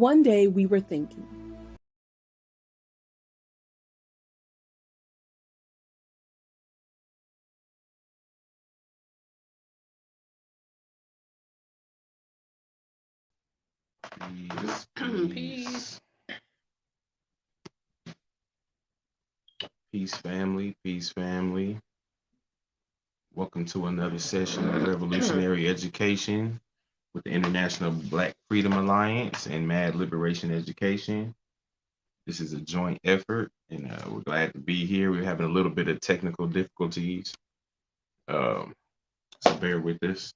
one day we were thinking, Peace, Peace. peace, family, peace, family. Welcome to another session of Revolutionary Education with the International Black Freedom Alliance and Mad Liberation Education. This is a joint effort, and we're glad to be here. We're having a little bit of technical difficulties, um, so bear with us.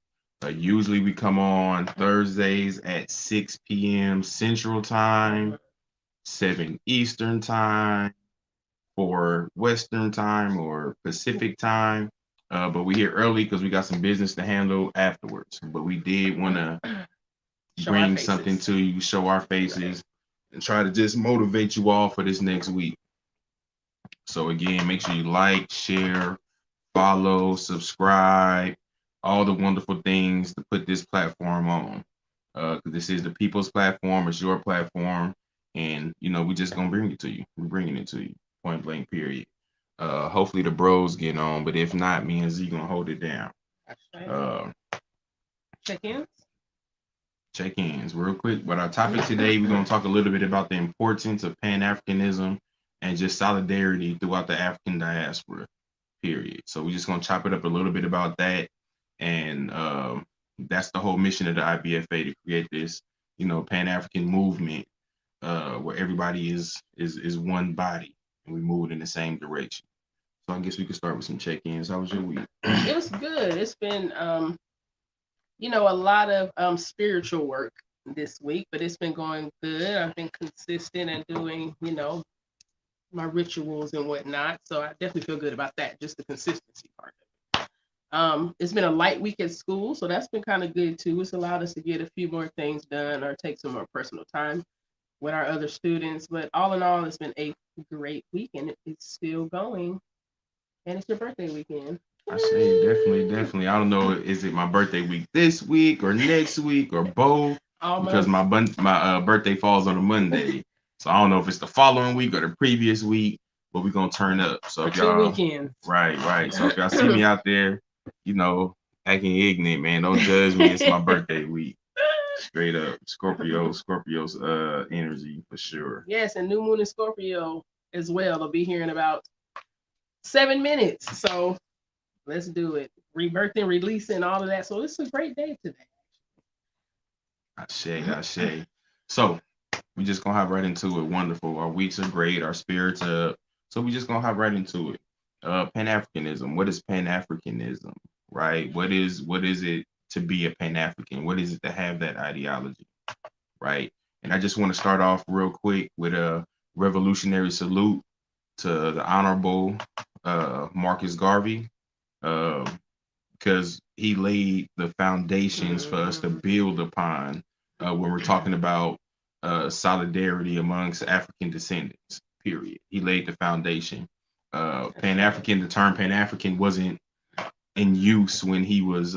Usually, we come on Thursdays at 6 p.m. Central Time, 7 Eastern Time, for Western time or Pacific time. But we here early because we got some business to handle afterwards. But we did want to Show our bring faces. something to you, show our faces, and try to just motivate you all for this next week. So again, make sure you like, share, follow, subscribe, all the wonderful things to put this platform on. Because this is the people's platform, it's your platform, and we just gonna bring it to you. We're bringing it to you, point blank, period. Hopefully the bros get on, but if not, me and Z gonna hold it down. That's right. Uh, Check-ins. Check-ins real quick. But our topic today, we're gonna talk a little bit about the importance of Pan-Africanism and just solidarity throughout the African diaspora. Period. So we're just gonna chop it up a little bit about that, and that's the whole mission of the IBFA to create this, Pan-African movement where everybody is one body and we move in the same direction. So I guess we could start with some check-ins. How was your week? It was good. It's been a lot of spiritual work this week, but it's been going good. I've been consistent and doing, my rituals and whatnot. So I definitely feel good about that, just the consistency part of it. It's been a light week at school, so that's been kind of good too. It's allowed us to get a few more things done or take some more personal time with our other students. But all in all, it's been a great week and it's still going. And it's your birthday weekend. I say definitely, definitely. I don't know, is it my birthday week this week or next week or both? Because Almost. my birthday falls on a Monday, so I don't know if it's the following week or the previous week, but we're gonna turn up. So For if two y'all, weekends. right, right. So if y'all see me out there, acting ignorant, man, don't judge me. It's my birthday week. Straight up, Scorpio's energy for sure. Yes, and New Moon in Scorpio as well. They'll be here in about 7 minutes. So let's do it. Rebirthing, releasing, all of that. So it's a great day today. Ashe. So we just gonna hop right into it. Wonderful. Our weeks are great. Our spirits are up. So we just gonna hop right into it. Pan Africanism. What is Pan Africanism? Right. What is it to be a Pan African? What is it to have that ideology? Right. And I just want to start off real quick with a revolutionary salute to the Honorable Marcus Garvey, because he laid the foundations for us to build upon when we're talking about solidarity amongst African descendants. Period. He laid the foundation. Pan African, the term Pan African wasn't in use when he was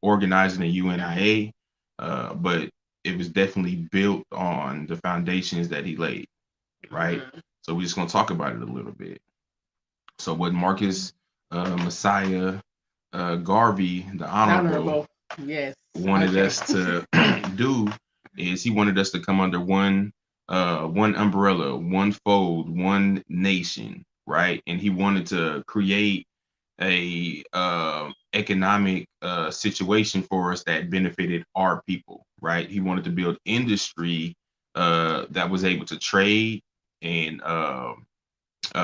organizing the UNIA, but it was definitely built on the foundations that he laid. Right. So we're just gonna talk about it a little bit. So what Marcus Messiah Garvey, the Honorable, Honorable. Yes. wanted Okay. us to do is he wanted us to come under one umbrella, one fold, one nation, right? And he wanted to create a economic situation for us that benefited our people, right? He wanted to build industry that was able to trade and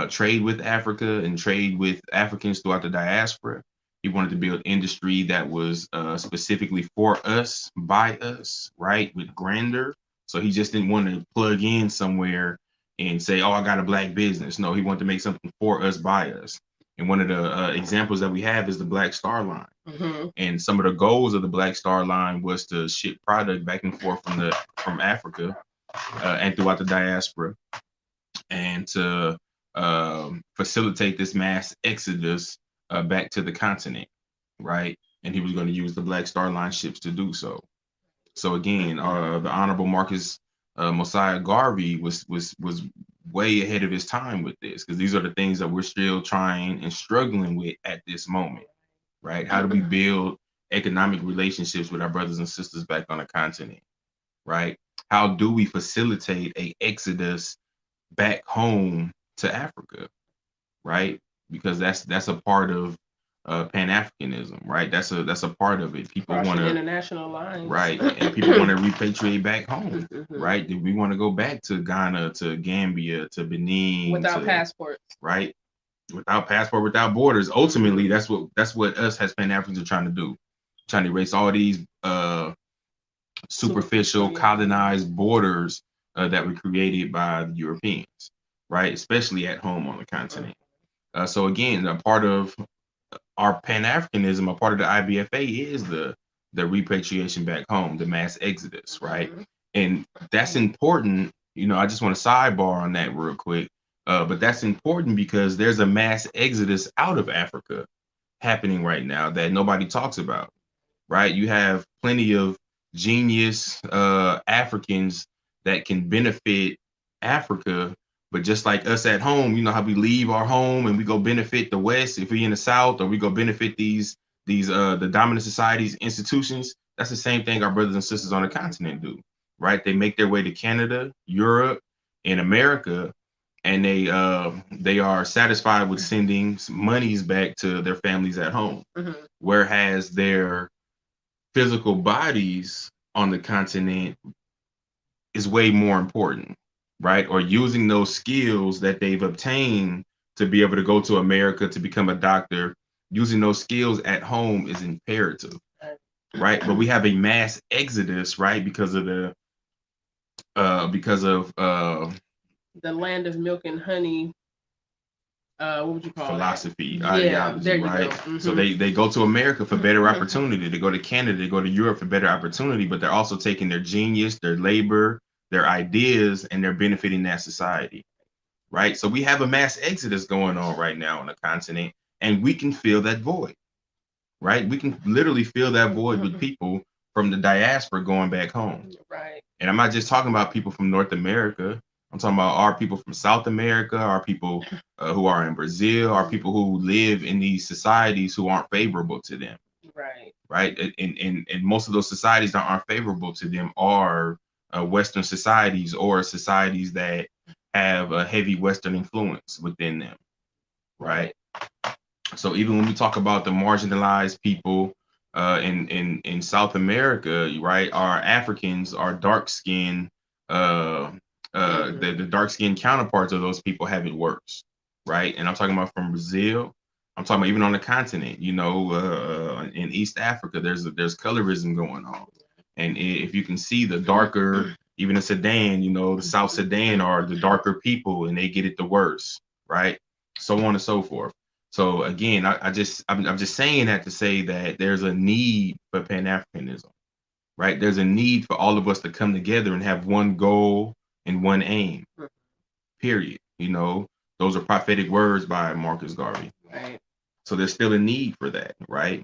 trade with Africa and trade with Africans throughout the diaspora. He wanted to build industry that was specifically for us, by us, right, with grandeur. So he just didn't want to plug in somewhere and say, "Oh, I got a black business." No, he wanted to make something for us, by us. And one of the examples that we have is the Black Star Line. Mm-hmm. And some of the goals of the Black Star Line was to ship product back and forth from Africa and throughout the diaspora, and to facilitate this mass exodus back to the continent, right? And he was going to use the Black Star Line ships to do so. So again, the Honorable Marcus Mosiah Garvey was way ahead of his time with this, because these are the things that we're still trying and struggling with at this moment, right? How do we build economic relationships with our brothers and sisters back on the continent, right? How do we facilitate a exodus back home to Africa, right? Because that's a part of Pan-Africanism, right? That's a part of it. People want Crossing to, international lines. right, and people want to repatriate back home, right? We want to go back to Ghana, to Gambia, to Benin, without passports, right? Without passport, without borders. Ultimately, that's what us as Pan-Africans are trying to do, trying to erase all these superficial colonized borders that were created by the Europeans, right? Especially at home on the continent. So again, a part of our Pan-Africanism, a part of the IBFA is the repatriation back home, the mass exodus, right? And that's important. You know, I just want to sidebar on that real quick. But that's important because there's a mass exodus out of Africa happening right now that nobody talks about, right? You have plenty of genius Africans that can benefit Africa, but just like us at home, you know how we leave our home and we go benefit the West if we in the South, or we go benefit these the dominant societies, institutions. That's the same thing our brothers and sisters on the continent do, right? They make their way to Canada, Europe, and America, and they are satisfied with sending monies back to their families at home, whereas their physical bodies on the continent is way more important, right? Or using those skills that they've obtained to be able to go to America to become a doctor, using those skills at home is imperative, right? But we have a mass exodus, right? Because of the land of milk and honey. What would you call philosophy, it? Ideology, right? So they go to America for better opportunity. They go to Canada, they go to Europe for better opportunity, but they're also taking their genius, their labor, their ideas, and they're benefiting that society, right? So we have a mass exodus going on right now on the continent, and we can fill that void, right? We can literally fill that void with people from the diaspora going back home, right? And I'm not just talking about people from North America. I'm talking about our people from South America, our people who are in Brazil, our people who live in these societies who aren't favorable to them. Right. Right. And most of those societies that aren't favorable to them are Western societies, or societies that have a heavy Western influence within them. Right. So even when we talk about the marginalized people in South America, right, our Africans, our dark skinned the dark skinned counterparts of those people have it worse, right? And I'm talking about from Brazil. I'm talking about even on the continent, you know, in East Africa, there's colorism going on. And if you can see the darker, even in Sudan, you know, the South Sudan are the darker people and they get it the worst, right? So on and so forth. So again, I'm just saying that to say that there's a need for Pan-Africanism, right? There's a need for all of us to come together and have one goal and one aim, period. You know, those are prophetic words by Marcus Garvey. Right. So there's still a need for that, right?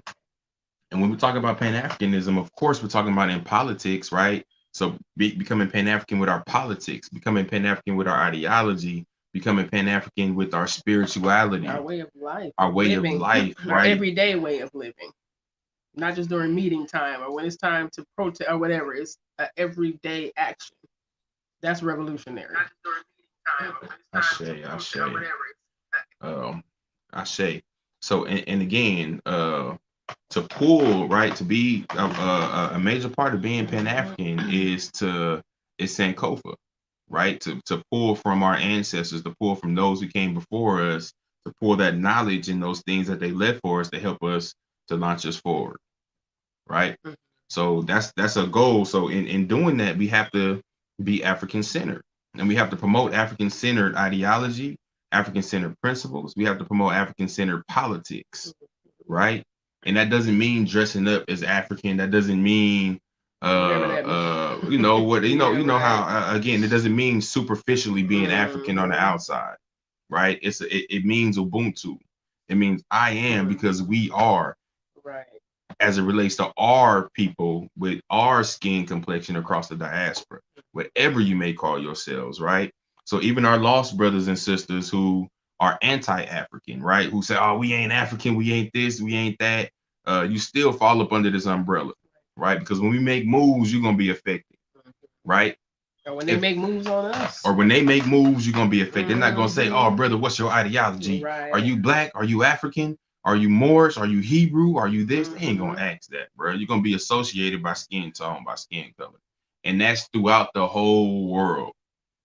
And when we talk about Pan-Africanism, of course, we're talking about in politics, right? So becoming Pan-African with our politics, becoming Pan-African with our ideology, becoming Pan-African with our spirituality, our way of life, our way of life, right? Our everyday way of living, not just during meeting time or when it's time to protest or whatever. It's an everyday action. That's revolutionary. Ashe. So and again, to pull, right, to be a major part of being Pan-African is Sankofa, right? To pull from our ancestors, to pull from those who came before us, to pull that knowledge and those things that they left for us to help us to launch us forward, right? So that's a goal. So in doing that, we have to be African-centered, and we have to promote African-centered ideology, African-centered principles. We have to promote African-centered politics, right? And that doesn't mean dressing up as African. That doesn't mean you know what, you know how again, it doesn't mean superficially being African on the outside, right? It means Ubuntu. It means I am because we are. Right. as it relates to our people with our skin complexion across the diaspora, whatever you may call yourselves, right? So even our lost brothers and sisters who are anti-African, right? Who say, "Oh, we ain't African, we ain't this, we ain't that." You still fall up under this umbrella, right? Because when we make moves, you're gonna be affected, right? Or when they make moves on us. Or when they make moves, you're gonna be affected. They're not gonna say, "Oh, Mhm. brother, what's your ideology? Right. Are you black? Are you African? Are you Moorish? Are you Hebrew? Are you this?" They ain't Mhm. gonna ask that, bro. You're gonna be associated by skin tone, by skin color, and that's throughout the whole world.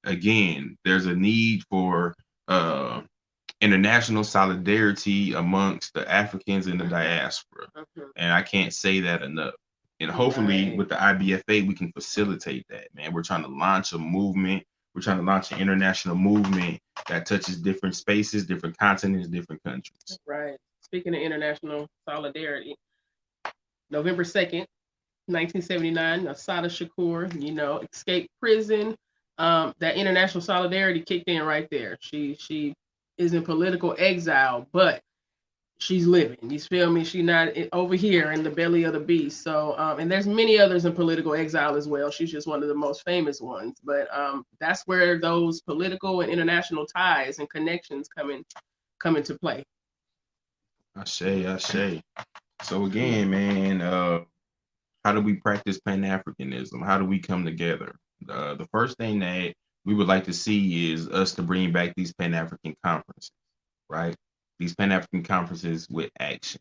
Again, there's a need for international solidarity amongst the Africans in the diaspora, and I can't say that enough. And hopefully, Right. with the IBFA, we can facilitate that, man. We're trying to launch a movement. We're trying to launch an international movement that touches different spaces, different continents, different countries. Right. Speaking of international solidarity, November 2nd, 1979, Assata Shakur, escaped prison. That international solidarity kicked in right there. She is in political exile, but she's living. You feel me? She's not over here in the belly of the beast. So, and there's many others in political exile as well. She's just one of the most famous ones. But that's where those political and international ties and connections come into play. I say. So again, man, how do we practice Pan Africanism? How do we come together? The first thing that we would like to see is us to bring back these Pan African conferences, right? These Pan African conferences with action,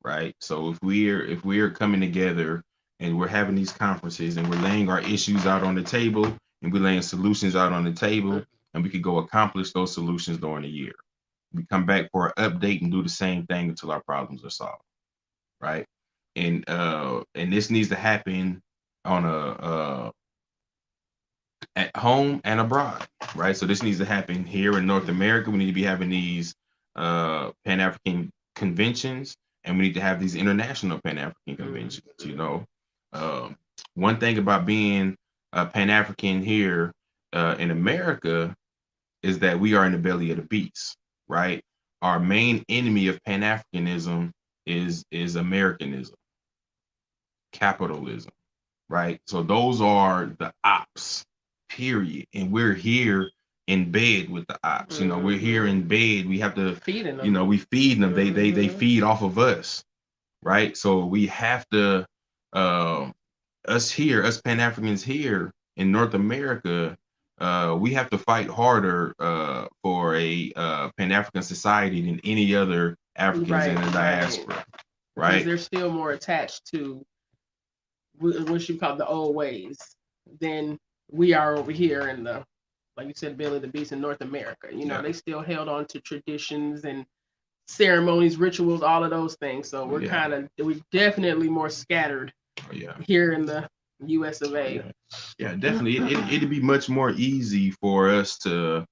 right? So if we're coming together and we're having these conferences and we're laying our issues out on the table and we're laying solutions out on the table, and we could go accomplish those solutions during the year. We come back for an update and do the same thing until our problems are solved, right? And this needs to happen on a at home and abroad, right? So this needs to happen here in North America. We need to be having these Pan African conventions, and we need to have these international Pan African conventions. Um, one thing about being Pan African here in America is that we are in the belly of the beast, right? Our main enemy of Pan Africanism is Americanism, capitalism, right? So those are the ops, period. And we're here in bed with the ops. We're here in bed. We have to feeding them. We feed them. They feed off of us, right? So we have to uh, us Pan Africans here in North America. We have to fight harder for a Pan African society than any other Africans in the diaspora, right? Because they're still more attached to what you call the old ways than we are over here in the, like you said, belly of the beast in North America. They still held on to traditions and ceremonies, rituals, all of those things. So we're definitely more scattered here in the US of A. Yeah, definitely. It'd be much more easy for us to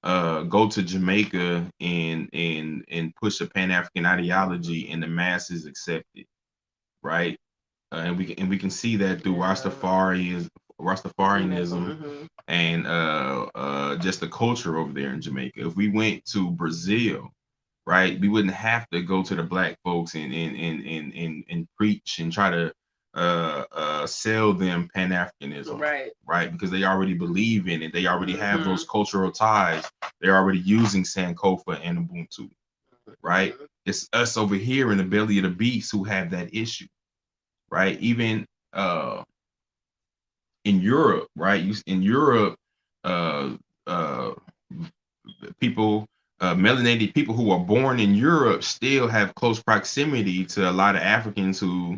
go to Jamaica and push a Pan African ideology and the masses accept it, right? And we can see that through Rastafarianism and just the culture over there in Jamaica. If we went to Brazil, right, we wouldn't have to go to the black folks and preach and try to sell them Pan-Africanism, right? Because they already believe in it. They already have those cultural ties. They're already using Sankofa and Ubuntu, right? It's us over here in the belly of the beast who have that issue, right? Even in Europe, right? In Europe, uh, uh, people, melanated people who are born in Europe still have close proximity to a lot of Africans who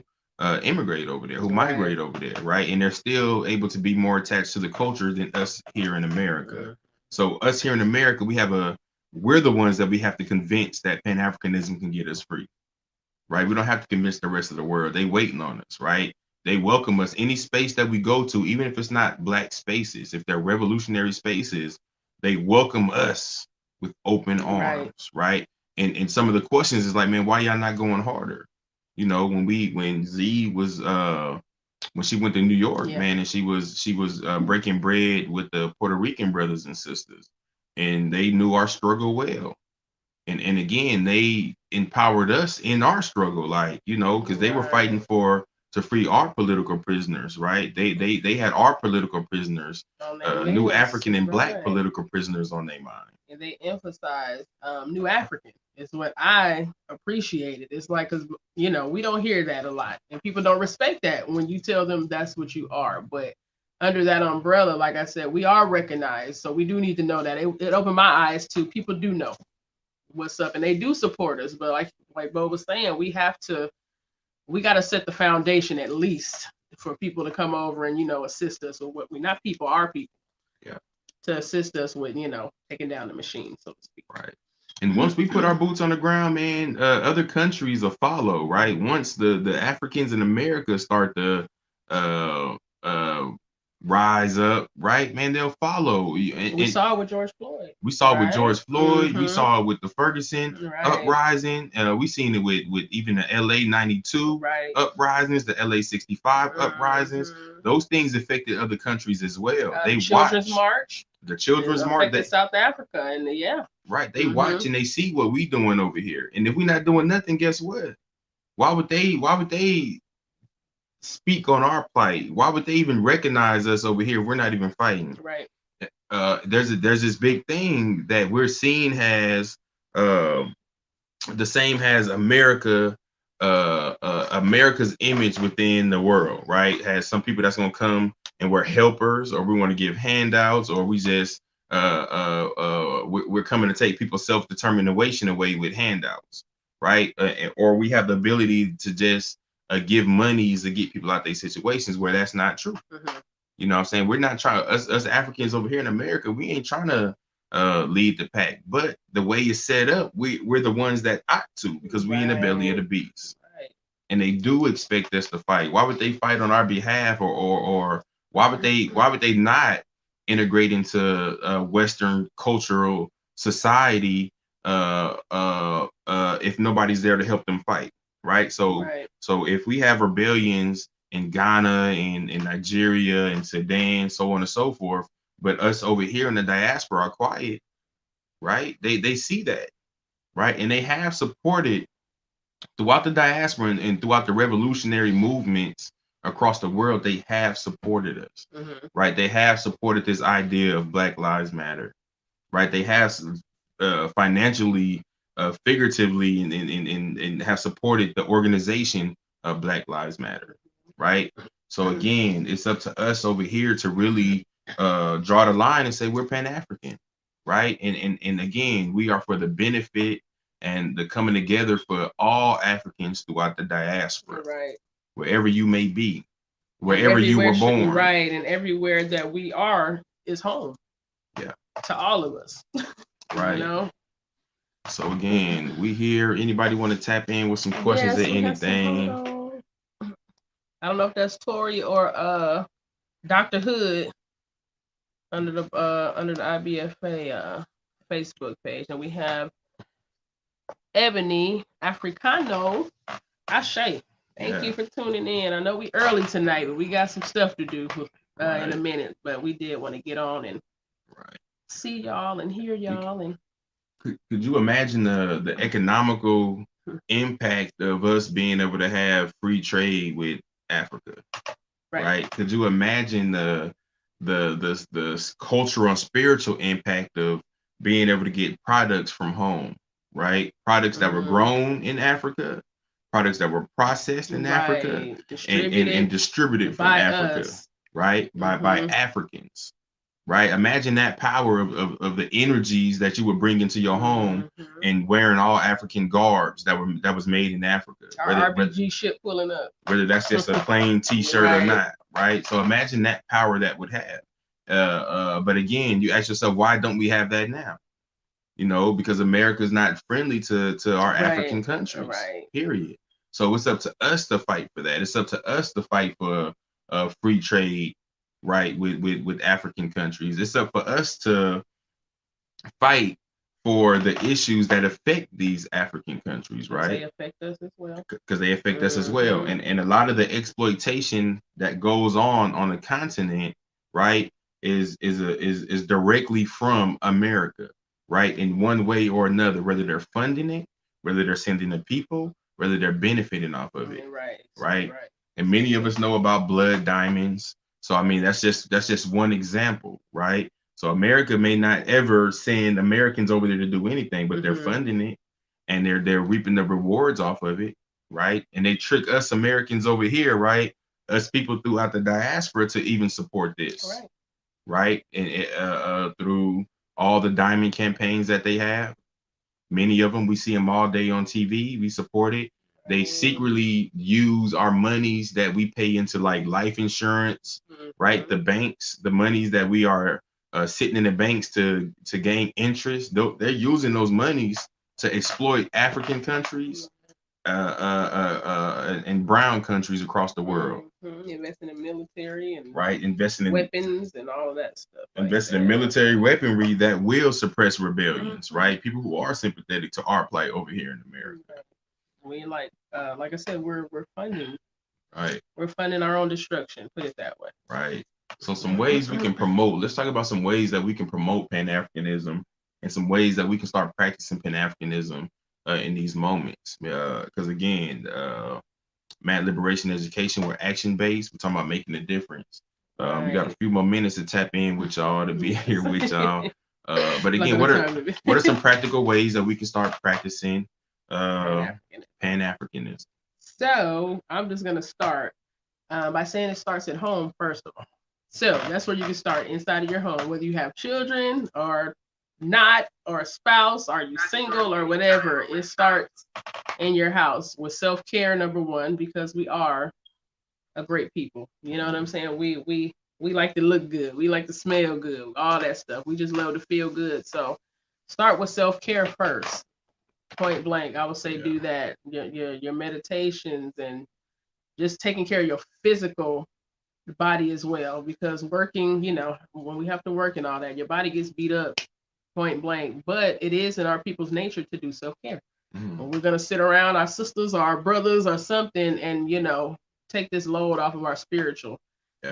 immigrate over there, who migrate over there, right? And they're still able to be more attached to the culture than us here in America. So us here in America, we're the ones that we have to convince that Pan-Africanism can get us free, right? We don't have to convince the rest of the world. They waiting on us, right? They welcome us any space that we go to, even if it's not black spaces, if they're revolutionary spaces, they welcome us with open arms, right? And some of the questions is like, man, why y'all not going harder? When Z was when she went to New York, man, and she was breaking bread with the Puerto Rican brothers and sisters, and they knew our struggle well, And again, they empowered us in our struggle, like, you know, because they were fighting Right. to free our political prisoners, right? They had our political prisoners, On their new minutes, African and black right. political prisoners on their mind. And they emphasize New African is what I appreciated. It's like, because, you know, we don't hear that a lot, and people don't respect that when you tell them that's what you are. But under that umbrella, like I said, we are recognized. So we do need to know that. It opened my eyes to people do know what's up, and they do support us. But like Bo was saying, we got to set the foundation at least for people to come over and, you know, assist us with what we, not people, our people, Yeah. to assist us with, you know, taking down the machine, so to speak. Right. And once we put our boots on the ground, man, other countries will follow, right? Once the Africans in America start to uh, uh, rise up, right, man, they'll follow. We saw it with George Floyd. We saw it with Right? George Floyd. We Mhm. saw it with the Ferguson Right. uprising. We seen it with even the LA 92 Right. uprisings, the LA 65 uprisings. Mhm. Those things affected other countries as well. They Children's watch March. the Children's March. Affected South Africa, and yeah. Right. They Mhm. watch and they see what we doing over here. And if we're not doing nothing, guess what? Why would they speak on our plight? Why would they even recognize us over here? We're not even fighting. Right. There's this big thing that we're seeing has uh the same has America's image within the world, right? Has some people that's gonna come and we're helpers, or we want to give handouts, or we just we're coming to take people's self-determination away with handouts, right? Or we have the ability to just give monies to get people out their situations where that's not true. Mhm. You know what I'm saying? We're not trying, us Africans over here in America, we ain't trying to lead the pack. But the way it's set up, we're the ones that ought to, because we in the belly of the beast. Right. And they do expect us to fight. Why would they fight on our behalf, or why would they not integrate into Western cultural society if nobody's there to help them fight, right? So Right. so if we have rebellions in Ghana and in Nigeria and Sudan, so on and so forth, but us over here in the diaspora are quiet, right? They see that, right? And they have supported throughout the diaspora and throughout the revolutionary movements across the world. They have supported us, Mhm. right? They have supported this idea of Black Lives Matter, right? They have financially, figuratively, and have supported the organization of Black Lives Matter, right? So again, it's up to us over here to really draw the line and say we're Pan-African, right? And again, we are for the benefit and the coming together for all Africans throughout the diaspora, Right. wherever you may be, wherever you were born. Right, and everywhere that we are is home. Yeah. To all of us. Right. You know? So again, we here. Anybody want to tap in with some questions or anything? I don't know if that's Tori or Dr. Hood under the IBFA Facebook page, and we have Ebony Africano Ashe. Thank you for tuning in. I know we early tonight, but we got some stuff to do in a minute. But we did want to get on and see y'all and hear y'all. And could you imagine the economical impact of us being able to have free trade with Africa? Right? Could you imagine the cultural and spiritual impact of being able to get products from home, right? Products that were grown in Africa, products that were processed in Africa, and distributed from Africa, right? By Africans, right? Imagine that power of the energies that you would bring into your home and wearing all African garbs that was made in Africa. Our RBG ship pulling up. Whether that's just a plain t-shirt or not, right? So imagine that power that would have. But again, you ask yourself, why don't we have that now? You know, because America is not friendly to our African countries, period. So it's up to us to fight for that. It's up to us to fight for free trade, right, with African countries. It's up for us to fight for the issues that affect these African countries, right? They affect us as well. Because they affect us as well. And a lot of the exploitation that goes on the continent, right, is directly from America. right? In one way or another, whether they're funding it, whether they're sending the people, whether they're benefiting off of it, Right. right? Right. And many of us know about blood diamonds. So I mean, that's just one example, right? So America may not ever send Americans over there to do anything, but they're funding it and they're reaping the rewards off of it, right? And they trick us Americans over here, right? Us people throughout the diaspora to even support this, Right. right? And through all the diamond campaigns that they have, many of them we see them all day on TV. We support it. They secretly use our monies that we pay into like life insurance, right? The banks, the monies that we are sitting in the banks to gain interest. They're using those monies to exploit African countries and brown countries across the world. Investing in military and right, investing in weapons and all of that stuff. investing in military weaponry that will suppress rebellions, right? People who are sympathetic to our plight over here in America. We like I said, we're funding. Right. We're funding our own destruction. Put it that way. Right. So some ways we can promote. Let's talk about some ways that we can promote Pan-Africanism and some ways that we can start practicing Pan-Africanism in these moments. Because again, Mad Liberation Education, we're action based. We're talking about making a difference. We got a few more minutes to tap in with y'all to be here with y'all. But again, what are some practical ways that we can start practicing Pan-Africanism? So I'm just gonna start by saying it starts at home first of all. So that's where you can start, inside of your home, whether you have children or not, or a spouse, are you single or whatever. It starts in your house with self-care, number one, because we are a great people. You know what I'm saying? We like to look good. We like to smell good. All that stuff. We just love to feel good. So start with self-care first. Point blank, I would say do that. Your meditations and just taking care of your physical body as well, because working, when we have to work and all that, your body gets beat up, point blank. But it is in our people's nature to do self-care. When we're gonna sit around our sisters or our brothers or something and take this load off of our spiritual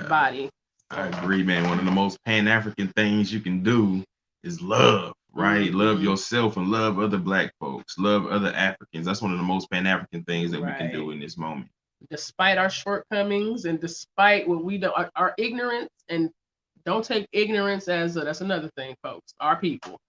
body. I agree, man. One of the most Pan-African things you can do is love, right? Love yourself and love other Black folks, love other Africans. That's one of the most Pan-African things that we can do in this moment. Despite our shortcomings and despite what we do, our ignorance, and don't take ignorance as that's another thing, folks. Our people,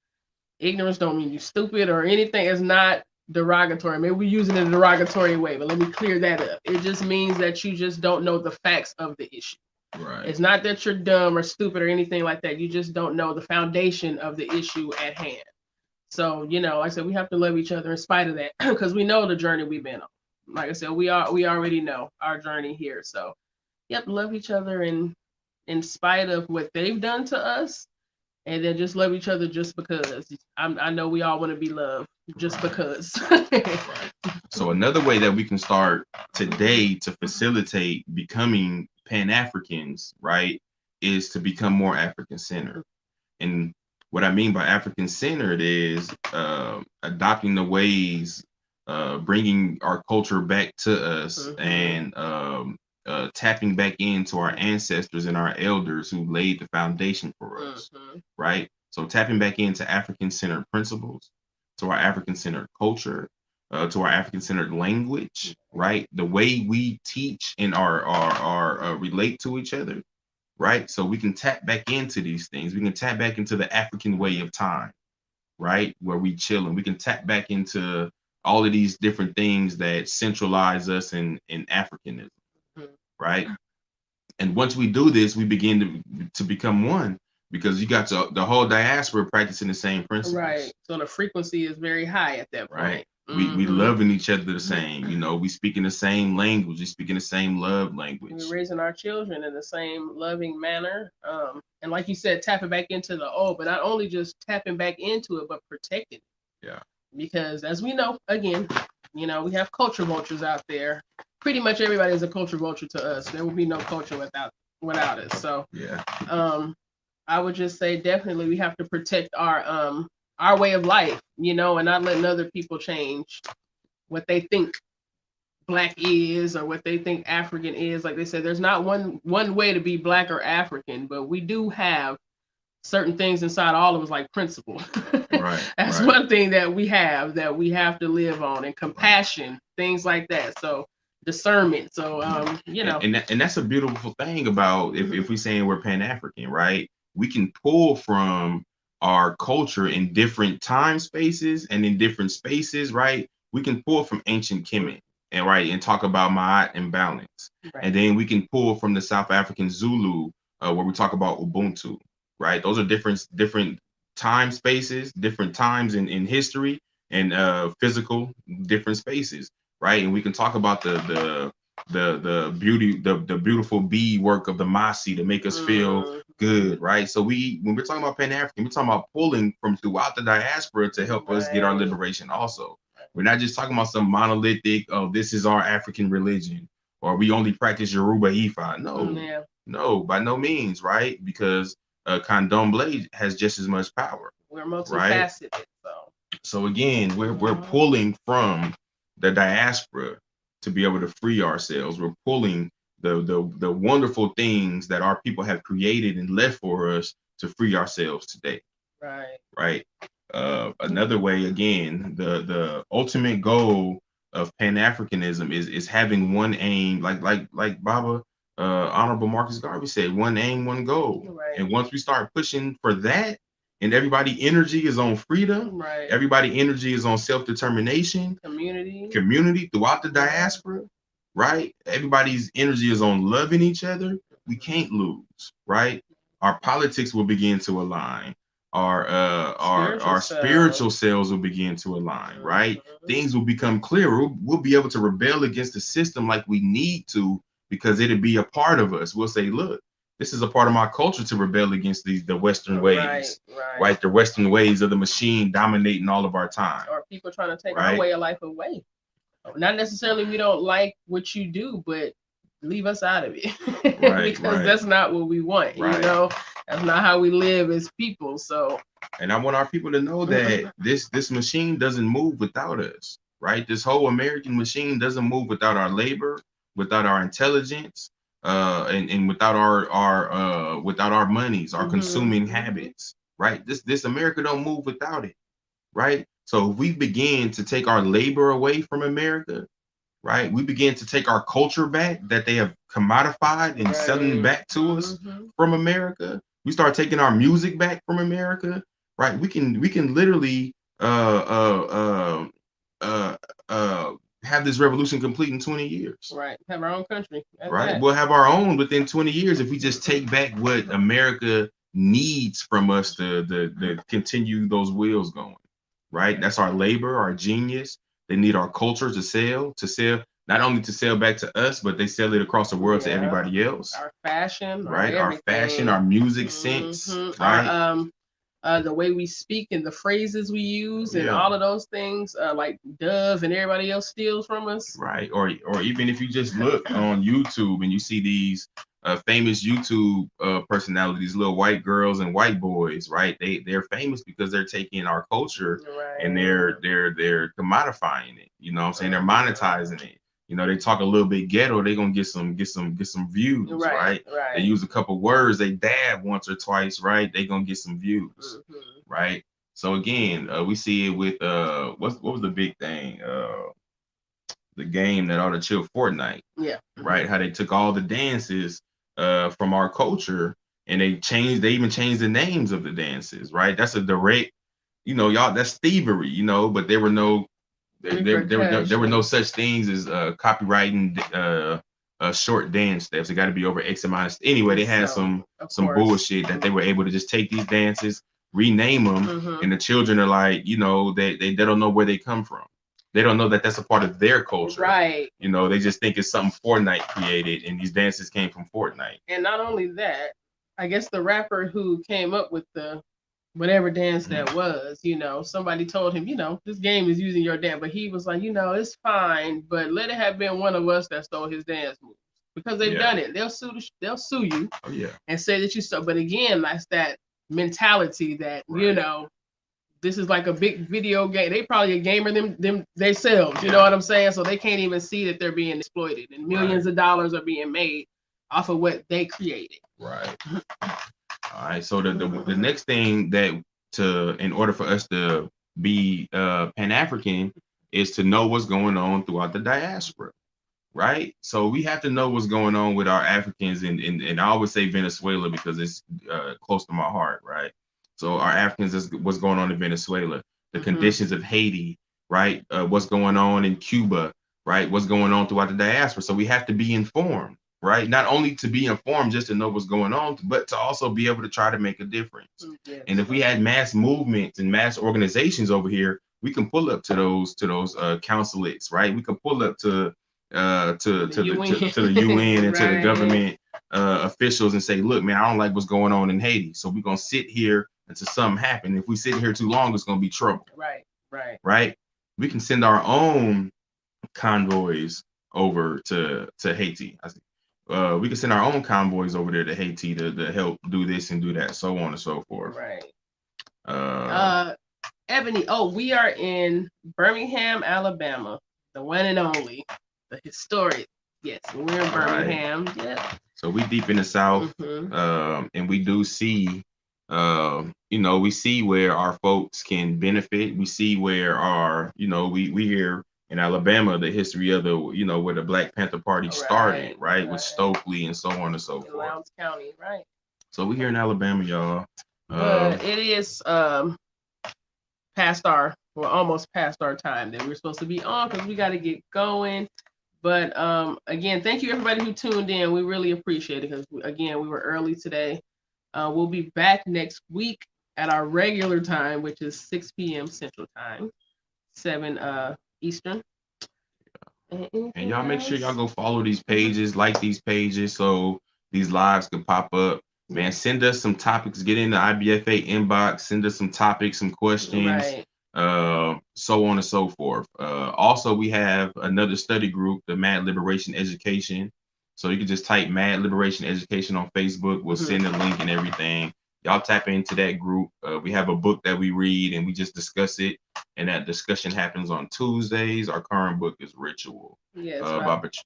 ignorance don't mean you stupid or anything. It's not derogatory. Maybe we use it in a derogatory way, but let me clear that up. It just means that you just don't know the facts of the issue. Right. It's not that you're dumb or stupid or anything like that. You just don't know the foundation of the issue at hand. So, like I said, we have to love each other in spite of that, because we know the journey we've been on. Like I said, we already know our journey here. So, yep, love each other in spite of what they've done to us, and then just love each other just because. I know we all want to be loved just because. So another way that we can start today to facilitate becoming Pan-Africans, right, is to become more African-centered. And what I mean by African-centered is adopting the ways, bringing our culture back to us, and tapping back into our ancestors and our elders who laid the foundation for us, right? So tapping back into African-centered principles, to our African-centered culture, to our African-centered language, right? The way we teach and our relate to each other, right? So we can tap back into these things. We can tap back into the African way of time, right? Where we chill, and we can tap back into all of these different things that centralize us in Africanism, right? And once we do this, we begin to become one, because you got the whole diaspora practicing the same principles. Right. So the frequency is very high at that point. Right. We loving each other the same. We speaking the same language. We speaking the same love language. We're raising our children in the same loving manner. And like you said, tapping back into the old, but not only just tapping back into it, but protecting it. Yeah. Because as we know, again, we have culture vultures out there. Pretty much everybody is a culture vulture to us. There will be no culture without us. So yeah. I would just say definitely we have to protect our way of life, and not letting other people change what they think Black is or what they think African is. Like they said, there's not one way to be Black or African, but we do have certain things inside all of us, like principle. Right. That's right. one thing that we have to live on, and compassion, things like that. So discernment. So And that's a beautiful thing about if we saying we're Pan-African, right? We can pull from our culture in different time spaces and in different spaces, right? We can pull from ancient Kemet and right and talk about Ma'at and balance. right. And then we can pull from the South African Zulu, where we talk about Ubuntu, right? Those are different time spaces, different times in history and physical different spaces, right? And we can talk about the beauty, the beautiful bead work of the Masi to make us feel good, right? So when we're talking about Pan-African, we're talking about pulling from throughout the diaspora to help us get our liberation also. We're not just talking about some monolithic, oh, this is our African religion, or we only practice Yoruba Ifa. No, by no means, right? Because Candomblé has just as much power. We're multifaceted, right? So again, we're pulling from the diaspora to be able to free ourselves. We're pulling the wonderful things that our people have created and left for us to free ourselves today. Right. Another way, again, the ultimate goal of Pan-Africanism is having one aim, like Baba, Honorable Marcus Garvey said, one aim, one goal. Right. And once we start pushing for that, and everybody energy is on freedom, right? Everybody energy is on self-determination, community throughout the diaspora, right? Everybody's energy is on loving each other. We can't lose, right? Our politics will begin to align. Our spiritual selves will begin to align, right? Things will become clearer. We'll be able to rebel against the system like we need to, because it'll be a part of us. We'll say, look, this is a part of my culture to rebel against the Western ways, right? The Western ways of the machine dominating all of our time. Or people trying to take our way of life away. Not necessarily we don't like what you do, but leave us out of it. Because that's not what we want. You know, that's not how we live as people. So, and I want our people to know that this machine doesn't move without us, right? This whole American machine doesn't move without our labor, without our intelligence, and without our monies, our consuming habits, right? This America don't move without it, right? So if we begin to take our labor away from America, right? We begin to take our culture back that they have commodified and selling back to us from America. We start taking our music back from America, right? We can literally have this revolution complete in 20 years. Right. Have our own country. Right. We'll have our own within 20 years if we just take back what America needs from us to continue those wheels going. Right. That's our labor, our genius. They need our culture to sell, not only to sell back to us, but they sell it across the world to everybody else. Our fashion. Right. Our fashion, our music sense. Right. The way we speak and the phrases we use and all of those things, like Dove and everybody else steals from us. Right. Or even if you just look on YouTube and you see these famous YouTube personalities, little white girls and white boys, right? They're famous because they're taking our culture and they're commodifying it. You know what I'm saying? They're monetizing it. You know, they talk a little bit ghetto, they're gonna get some views, right? They use a couple words, they dab once or twice, right? They're gonna get some views, right? So again, we see it with what was the big thing? The game that ought to chill Fortnite. Right. How they took all the dances from our culture and they even changed the names of the dances, right? That's a direct, you know, y'all, that's thievery, you know, but there were no such things as copyrighting short dance steps. It got to be over X amount. Anyway, they had some bullshit that they were able to just take these dances, rename them, and the children are like, you know, they don't know where they come from. They don't know that that's a part of their culture. Right. You know, they just think it's something Fortnite created and these dances came from Fortnite. And not only that, I guess the rapper who came up with the whatever dance that was, you know, somebody told him, you know, this game is using your dance, but he was like, you know, it's fine, but let it have been one of us that stole his dance moves, because they've done it. They'll sue you and say that you stole. But again, that's that mentality that, you know, this is like a big video game. They probably a gamer them themselves, you know what I'm saying? So they can't even see that they're being exploited and millions of dollars are being made off of what they created. Right. All right. So the next thing that in order for us to be Pan-African is to know what's going on throughout the diaspora, right? So we have to know what's going on with our Africans, and I always say Venezuela because it's close to my heart, right? So our Africans is what's going on in Venezuela, the conditions of Haiti, right? What's going on in Cuba, right? What's going on throughout the diaspora. So we have to be informed, right? Not only to be informed just to know what's going on, but to also be able to try to make a difference. Yes. And if we had mass movements and mass organizations over here, we can pull up to those consulates, right? We can pull up to the UN and to the government officials and say, look, man, I don't like what's going on in Haiti. So we're gonna sit here until something happens. If we sit here too long, it's gonna be trouble. Right. We can send our own convoys over to Haiti. We can send our own convoys over there to Haiti to help do this and do that, so on and so forth. Right. Ebony, we are in Birmingham, Alabama, the one and only, the historic. Yes, we're in Birmingham. Right. Yeah. So we deep in the South, and we do see, we see where our folks can benefit. We see where our, we hear in Alabama the history of the, where the Black Panther Party started, right, with Stokely and so on and so forth. Lowndes County, right. So we here in Alabama, y'all. It is almost past our time that we're supposed to be on because we got to get going. But again, thank you everybody who tuned in. We really appreciate it because again, we were early today. We'll be back next week at our regular time, which is 6 p.m. Central Time, 7 Eastern. And y'all make sure y'all go follow these pages, like these pages, so these lives can pop up. Man, send us some topics. Get in the IBFA inbox. Send us some topics, some questions, so on and so forth. Also, we have another study group, the Mad Liberation Education. So you can just type Mad Liberation Education on Facebook. We'll send the link and everything. Y'all tap into that group. We have a book that we read and we just discuss it. And that discussion happens on Tuesdays. Our current book is Ritual. Yes.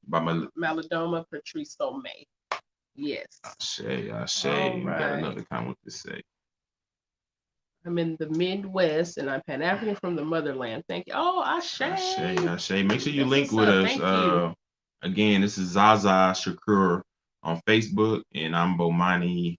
By Malidoma Patrice May. Yes. Ashe. Right. Got another comment to say. I'm in the Midwest and I'm Pan-African from the motherland. Thank you. Oh, Ashe. Make sure you link with us. Again, this is Zaza Shakur on Facebook, and I'm Bomani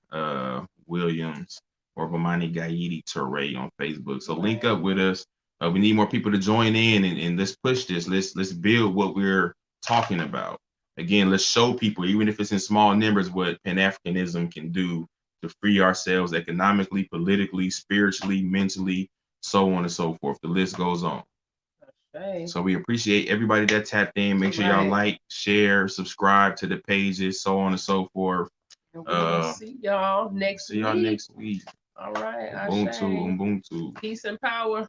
Williams or Bomani Gaidi Toure on Facebook. So link up with us. We need more people to join in and let's push this. Let's build what we're talking about. Again, let's show people, even if it's in small numbers, what Pan-Africanism can do to free ourselves economically, politically, spiritually, mentally, so on and so forth. The list goes on. Okay. So we appreciate everybody that tapped in. Make sure y'all like, share, subscribe to the pages, so on and so forth. We'll see y'all next week. All right. Ubuntu. Peace and power.